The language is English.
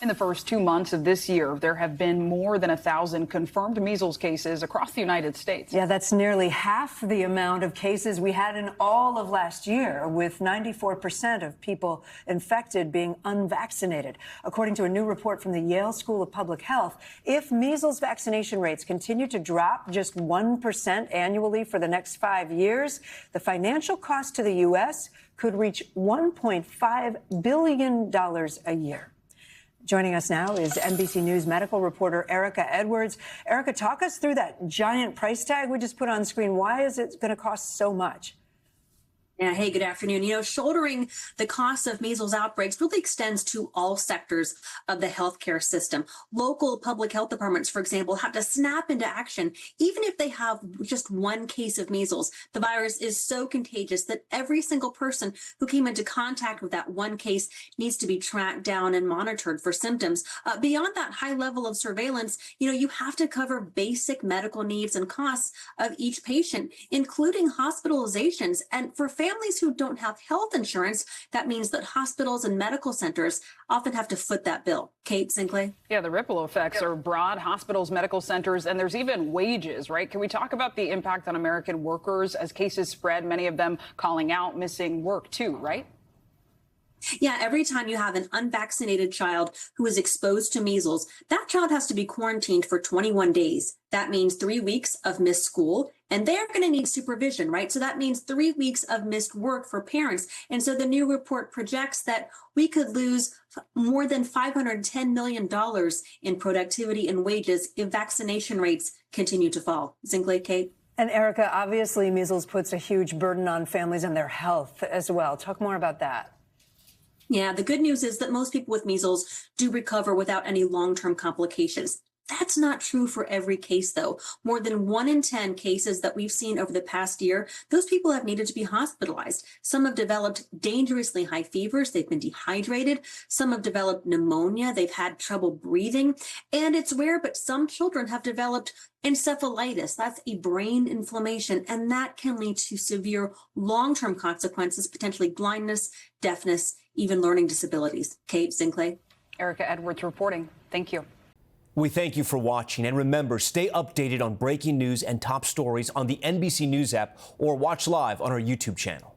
In the first 2 months of this year, there have been more than 1,000 confirmed measles cases across the United States. Yeah, that's nearly half the amount of cases we had in all of last year, with 94% of people infected being unvaccinated. According to a new report from the Yale School of Public Health, if measles vaccination rates continue to drop just 1% annually for the next 5 years, the financial cost to the U.S. could reach $1.5 billion a year. Joining us now is NBC News medical reporter Erika Edwards. Erika, talk us through that giant price tag we just put on screen. Why is it going to cost so much? Yeah, hey, good afternoon. Shouldering the cost of measles outbreaks really extends to all sectors of the healthcare system. Local public health departments, for example, have to snap into action, even if they have just one case of measles. The virus is so contagious that every single person who came into contact with that one case needs to be tracked down and monitored for symptoms. Beyond that high level of surveillance, you have to cover basic medical needs and costs of each patient, including hospitalizations. And for families who don't have health insurance, that means that hospitals and medical centers often have to foot that bill. Kate Zinkley? Yeah, the ripple effects are broad. Hospitals, medical centers, and there's even wages, right? Can we talk about the impact on American workers as cases spread, many of them calling out missing work too, right? Yeah, every time you have an unvaccinated child who is exposed to measles, that child has to be quarantined for 21 days. That means 3 weeks of missed school, and they're going to need supervision, right? So that means 3 weeks of missed work for parents. And so the new report projects that we could lose more than $510 million in productivity and wages if vaccination rates continue to fall. Zinkley, Kate? And Erika, obviously measles puts a huge burden on families and their health as well. Talk more about that. Yeah, the good news is that most people with measles do recover without any long-term complications. That's not true for every case, though. More than 1 in 10 cases that we've seen over the past year, those people have needed to be hospitalized. Some have developed dangerously high fevers. They've been dehydrated. Some have developed pneumonia. They've had trouble breathing. And it's rare, but some children have developed encephalitis. That's a brain inflammation, and that can lead to severe long-term consequences, potentially blindness, deafness, even learning disabilities. Kate Zinkley? Erika Edwards reporting. Thank you. We thank you for watching, and remember, stay updated on breaking news and top stories on the NBC News app or watch live on our YouTube channel.